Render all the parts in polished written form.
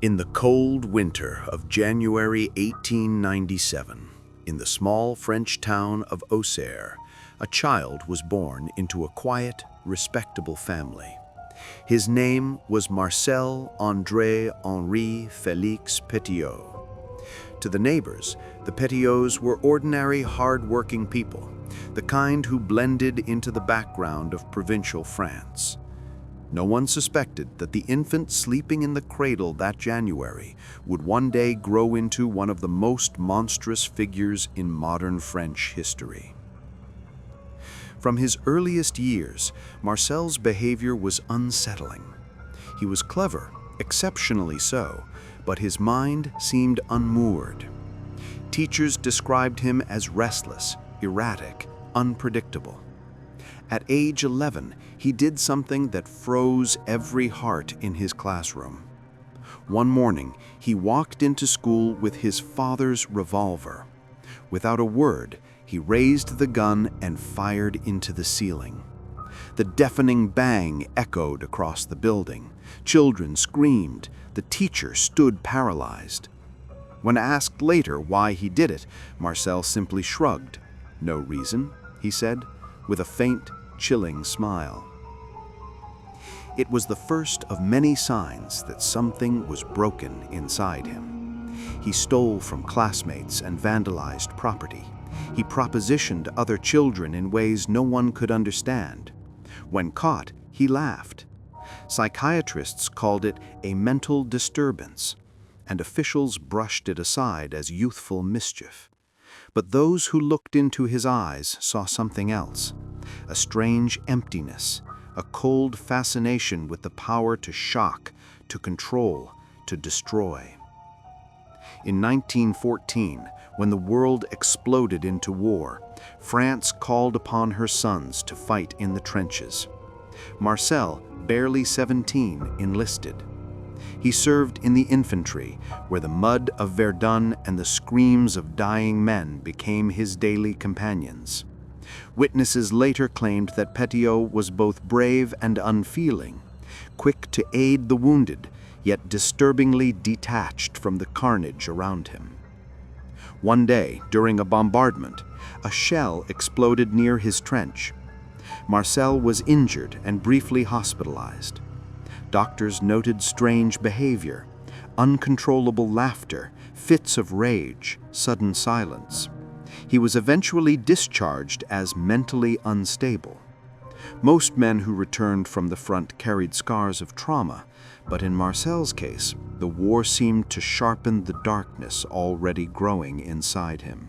In the cold winter of January 1897, in the small French town of Auxerre, a child was born into a quiet, respectable family. His name was Marcel André Henri Félix Petiot. To the neighbors, the Petiots were ordinary, hard-working people, the kind who blended into the background of provincial France. No one suspected that the infant sleeping in the cradle that January would one day grow into one of the most monstrous figures in modern French history. From his earliest years, Marcel's behavior was unsettling. He was clever, exceptionally so, but his mind seemed unmoored. Teachers described him as restless, erratic, unpredictable. At age 11, he did something that froze every heart in his classroom. One morning, he walked into school with his father's revolver. Without a word, he raised the gun and fired into the ceiling. The deafening bang echoed across the building. Children screamed. The teacher stood paralyzed. When asked later why he did it, Marcel simply shrugged. "No reason," he said, with a faint, chilling smile. It was the first of many signs that something was broken inside him. He stole from classmates and vandalized property. He propositioned other children in ways no one could understand. When caught, he laughed. Psychiatrists called it a mental disturbance, and officials brushed it aside as youthful mischief. But those who looked into his eyes saw something else, a strange emptiness, a cold fascination with the power to shock, to control, to destroy. In 1914, when the world exploded into war, France called upon her sons to fight in the trenches. Marcel, barely 17, enlisted. He served in the infantry, where the mud of Verdun and the screams of dying men became his daily companions. Witnesses later claimed that Petiot was both brave and unfeeling, quick to aid the wounded, yet disturbingly detached from the carnage around him. One day, during a bombardment, a shell exploded near his trench. Marcel was injured and briefly hospitalized. Doctors noted strange behavior, uncontrollable laughter, fits of rage, sudden silence. He was eventually discharged as mentally unstable. Most men who returned from the front carried scars of trauma, but in Marcel's case, the war seemed to sharpen the darkness already growing inside him.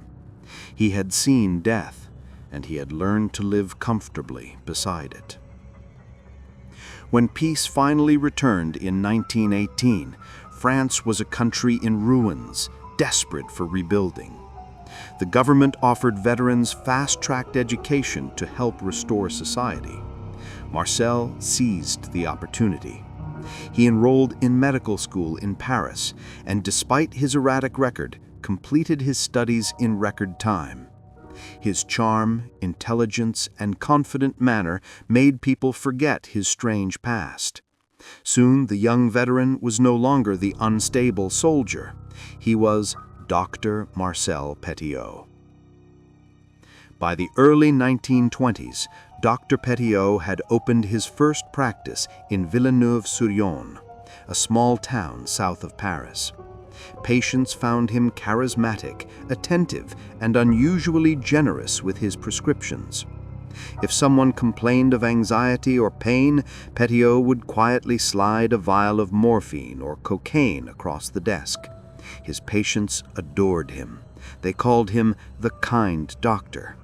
He had seen death, and he had learned to live comfortably beside it. When peace finally returned in 1918, France was a country in ruins, desperate for rebuilding. The government offered veterans fast-tracked education to help restore society. Marcel seized the opportunity. He enrolled in medical school in Paris, and despite his erratic record, completed his studies in record time. His charm, intelligence, and confident manner made people forget his strange past. Soon the young veteran was no longer the unstable soldier. He was Dr. Marcel Petiot. By the early 1920s, Dr. Petiot had opened his first practice in Villeneuve-sur-Yonne, a small town south of Paris. Patients found him charismatic, attentive, and unusually generous with his prescriptions. If someone complained of anxiety or pain, Petiot would quietly slide a vial of morphine or cocaine across the desk. His patients adored him. They called him the kind doctor.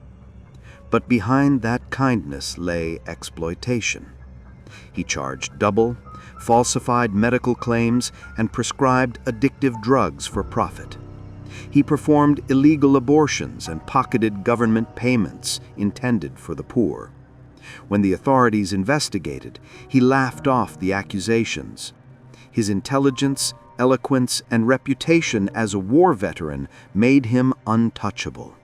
But behind that kindness lay exploitation. He charged double, falsified medical claims, and prescribed addictive drugs for profit. He performed illegal abortions and pocketed government payments intended for the poor. When the authorities investigated, he laughed off the accusations. His intelligence, eloquence, and reputation as a war veteran made him untouchable.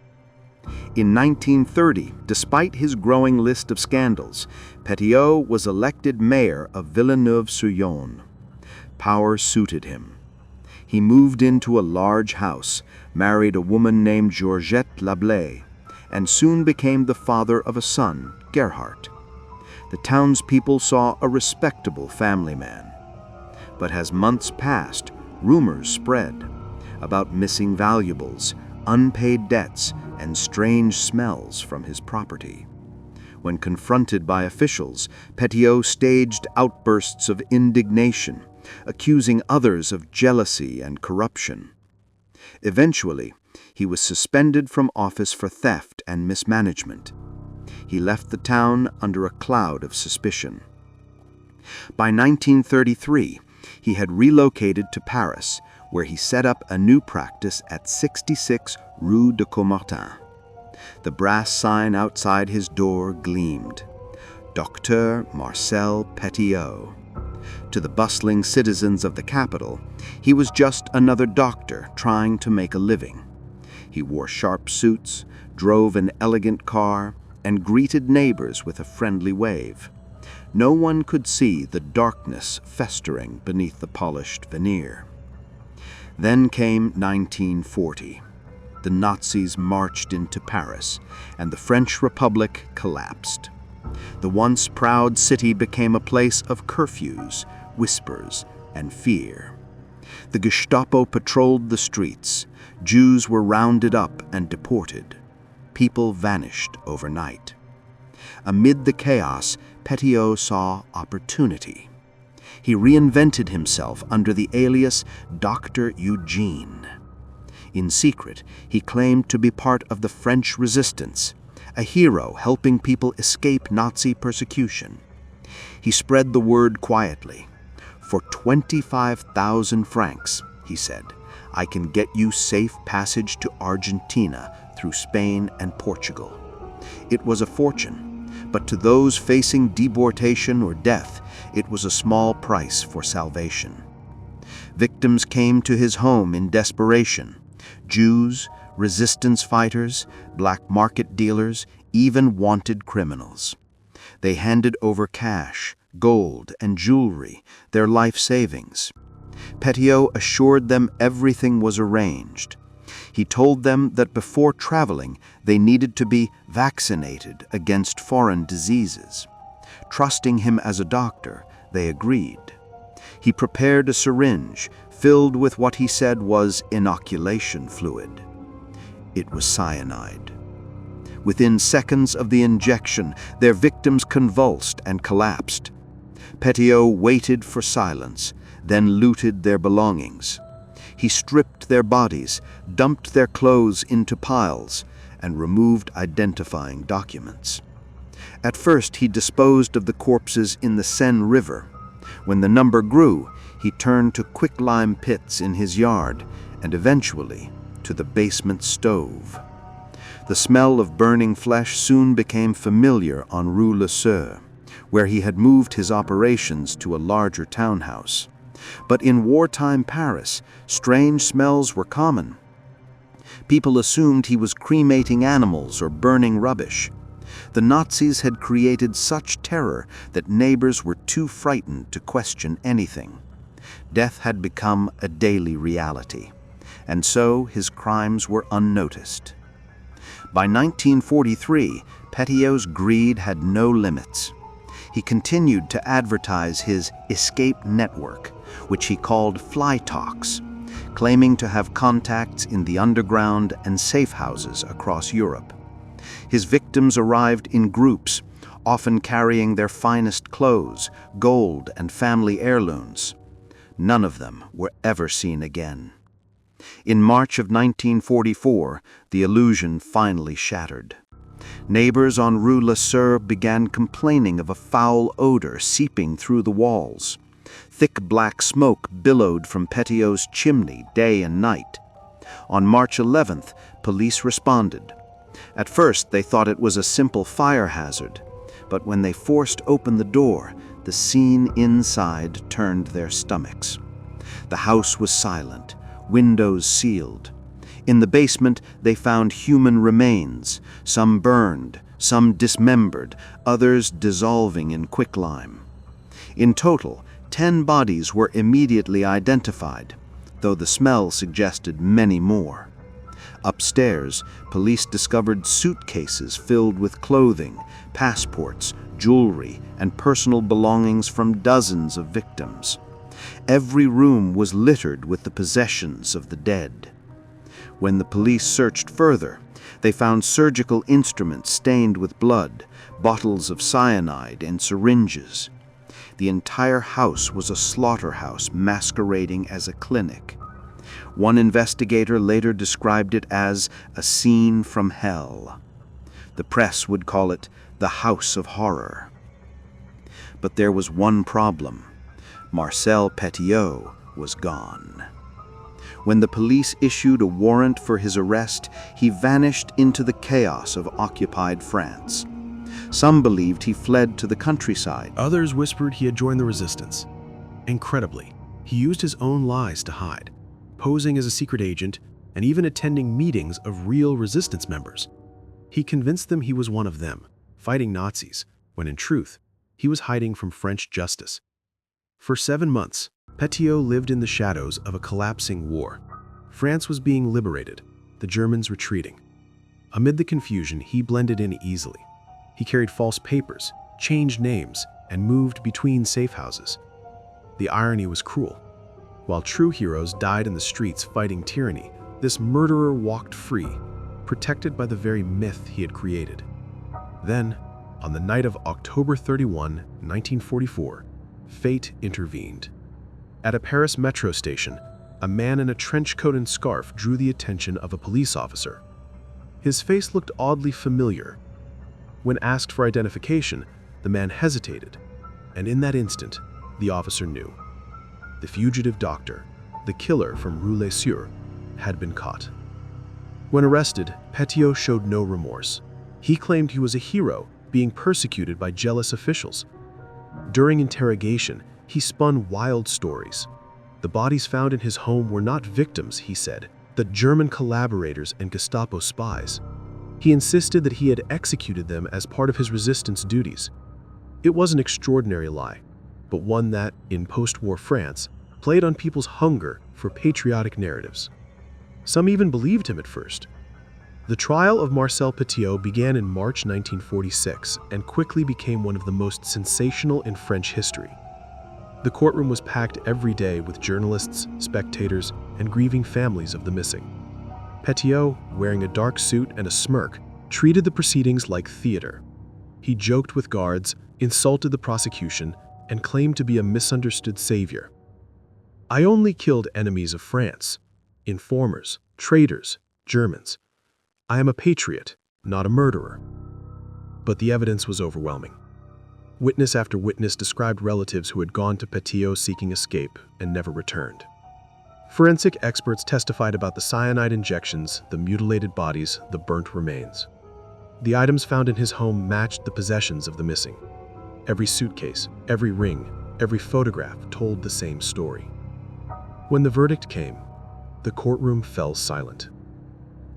In 1930, despite his growing list of scandals, Petiot was elected mayor of Villeneuve-sur-Yonne. Power suited him. He moved into a large house, married a woman named Georgette Lablé, and soon became the father of a son, Gerhardt. The townspeople saw a respectable family man. But as months passed, rumors spread about missing valuables, unpaid debts, and strange smells from his property. When confronted by officials, Petiot staged outbursts of indignation, accusing others of jealousy and corruption. Eventually, he was suspended from office for theft and mismanagement. He left the town under a cloud of suspicion. By 1933, he had relocated to Paris, where he set up a new practice at 66 Rue de Caumartin. The brass sign outside his door gleamed, Dr. Marcel Petiot. To the bustling citizens of the capital, he was just another doctor trying to make a living. He wore sharp suits, drove an elegant car, and greeted neighbors with a friendly wave. No one could see the darkness festering beneath the polished veneer. Then came 1940. The Nazis marched into Paris, and the French Republic collapsed. The once proud city became a place of curfews, whispers, and fear. The Gestapo patrolled the streets. Jews were rounded up and deported. People vanished overnight. Amid the chaos, Petiot saw opportunity. He reinvented himself under the alias Dr. Eugène. In secret, he claimed to be part of the French resistance, a hero helping people escape Nazi persecution. He spread the word quietly. For 25,000 francs, he said, I can get you safe passage to Argentina through Spain and Portugal. It was a fortune, but to those facing deportation or death, it was a small price for salvation. Victims came to his home in desperation. Jews, resistance fighters, black market dealers, even wanted criminals. They handed over cash, gold, and jewelry, their life savings. Petiot assured them everything was arranged. He told them that before traveling, they needed to be vaccinated against foreign diseases. Trusting him as a doctor, they agreed. He prepared a syringe filled with what he said was inoculation fluid. It was cyanide. Within seconds of the injection, their victims convulsed and collapsed. Petiot waited for silence, then looted their belongings. He stripped their bodies, dumped their clothes into piles, and removed identifying documents. At first, he disposed of the corpses in the Seine River. When the number grew, he turned to quicklime pits in his yard and eventually to the basement stove. The smell of burning flesh soon became familiar on Rue Le Seur, where he had moved his operations to a larger townhouse. But in wartime Paris, strange smells were common. People assumed he was cremating animals or burning rubbish. The Nazis had created such terror that neighbors were too frightened to question anything. Death had become a daily reality, and so his crimes were unnoticed. By 1943, Petiot's greed had no limits. He continued to advertise his escape network, which he called Fly Talks, claiming to have contacts in the underground and safe houses across Europe. His victims arrived in groups, often carrying their finest clothes, gold, and family heirlooms. None of them were ever seen again. In March of 1944, the illusion finally shattered. Neighbors on Rue Le Seur began complaining of a foul odor seeping through the walls. Thick black smoke billowed from Petiot's chimney day and night. On March 11th, police responded. At first, they thought it was a simple fire hazard, but when they forced open the door, the scene inside turned their stomachs. The house was silent, windows sealed. In the basement, they found human remains, some burned, some dismembered, others dissolving in quicklime. In total, 10 bodies were immediately identified. though the smell suggested many more. Upstairs, police discovered suitcases filled with clothing, passports, jewelry, and personal belongings from dozens of victims. Every room was littered with the possessions of the dead. When the police searched further, they found surgical instruments stained with blood, bottles of cyanide, and syringes. The entire house was a slaughterhouse masquerading as a clinic. One investigator later described it as a scene from hell. The press would call it the House of Horror. But there was one problem. Marcel Petiot was gone. When the police issued a warrant for his arrest, he vanished into the chaos of occupied France. Some believed he fled to the countryside. Others whispered he had joined the resistance. Incredibly, he used his own lies to hide, posing as a secret agent and even attending meetings of real resistance members. He convinced them he was one of them, fighting Nazis, when in truth, he was hiding from French justice. For 7 months, Petiot lived in the shadows of a collapsing war. France was being liberated, the Germans retreating. Amid the confusion, he blended in easily. He carried false papers, changed names, and moved between safe houses. The irony was cruel. While true heroes died in the streets fighting tyranny, this murderer walked free, protected by the very myth he had created. Then, on the night of October 31, 1944, fate intervened. At a Paris metro station, a man in a trench coat and scarf drew the attention of a police officer. His face looked oddly familiar. When asked for identification, the man hesitated, and in that instant, the officer knew. The fugitive doctor, the killer from Rue-les-Sures, had been caught. When arrested, Petiot showed no remorse. He claimed he was a hero, being persecuted by jealous officials. During interrogation, he spun wild stories. The bodies found in his home were not victims, he said, but German collaborators and Gestapo spies. He insisted that he had executed them as part of his resistance duties. It was an extraordinary lie, but one that, in post-war France, played on people's hunger for patriotic narratives. Some even believed him at first. The trial of Marcel Petiot began in March 1946 and quickly became one of the most sensational in French history. The courtroom was packed every day with journalists, spectators, and grieving families of the missing. Petiot, wearing a dark suit and a smirk, treated the proceedings like theater. He joked with guards, insulted the prosecution, and claimed to be a misunderstood savior. "I only killed enemies of France, informers, traitors, Germans. I am a patriot, not a murderer." But the evidence was overwhelming. Witness after witness described relatives who had gone to Petiot seeking escape and never returned. Forensic experts testified about the cyanide injections, the mutilated bodies, the burnt remains. The items found in his home matched the possessions of the missing. Every suitcase, every ring, every photograph told the same story. When the verdict came, the courtroom fell silent.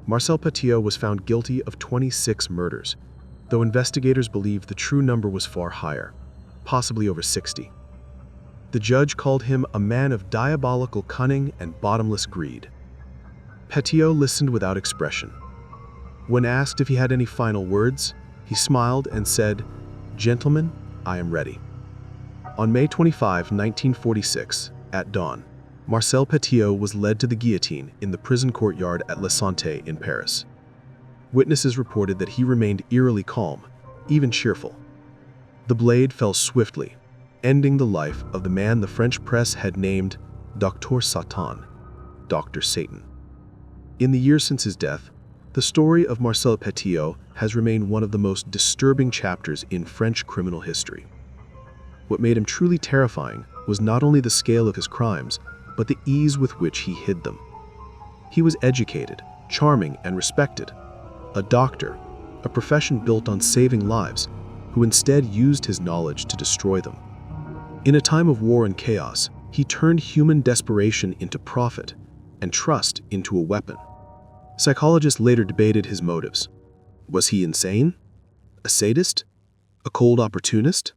Marcel Petiot was found guilty of 26 murders, though investigators believed the true number was far higher, possibly over 60. The judge called him a man of diabolical cunning and bottomless greed. Petiot listened without expression. When asked if he had any final words, he smiled and said, "Gentlemen, I am ready." On May 25, 1946, at dawn, Marcel Petiot was led to the guillotine in the prison courtyard at La Santé in Paris. Witnesses reported that he remained eerily calm, even cheerful. The blade fell swiftly, ending the life of the man the French press had named Docteur Satan, Dr. Satan. In the years since his death, the story of Marcel Petiot has remained one of the most disturbing chapters in French criminal history. What made him truly terrifying was not only the scale of his crimes, but the ease with which he hid them. He was educated, charming, and respected. A doctor, a profession built on saving lives, who instead used his knowledge to destroy them. In a time of war and chaos, he turned human desperation into profit and trust into a weapon. Psychologists later debated his motives. Was he insane? A sadist? A cold opportunist?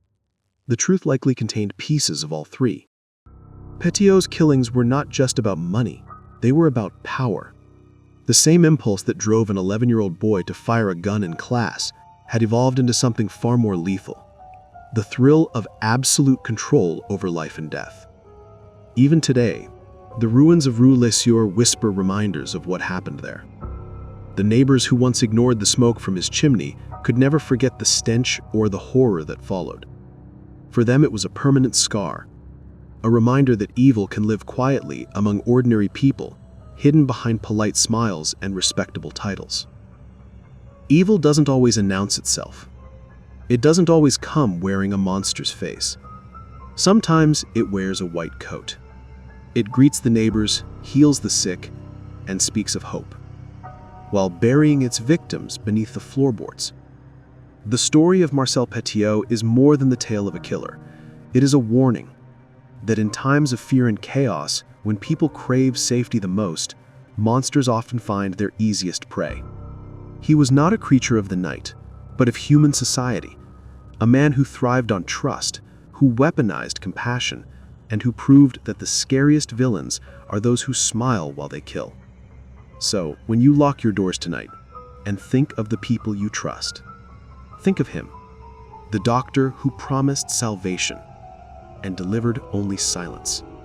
The truth likely contained pieces of all three. Petiot's killings were not just about money, they were about power. The same impulse that drove an 11-year-old boy to fire a gun in class had evolved into something far more lethal: the thrill of absolute control over life and death. Even today, the ruins of Rue Les Sœurs whisper reminders of what happened there. The neighbors who once ignored the smoke from his chimney could never forget the stench or the horror that followed. For them, it was a permanent scar, a reminder that evil can live quietly among ordinary people, hidden behind polite smiles and respectable titles. Evil doesn't always announce itself. It doesn't always come wearing a monster's face. Sometimes it wears a white coat. It greets the neighbors, heals the sick, and speaks of hope, while burying its victims beneath the floorboards. The story of Marcel Petiot is more than the tale of a killer. It is a warning that in times of fear and chaos, when people crave safety the most, monsters often find their easiest prey. He was not a creature of the night, but of human society, a man who thrived on trust, who weaponized compassion, and who proved that the scariest villains are those who smile while they kill. So, when you lock your doors tonight and think of the people you trust, think of him, the doctor who promised salvation and delivered only silence.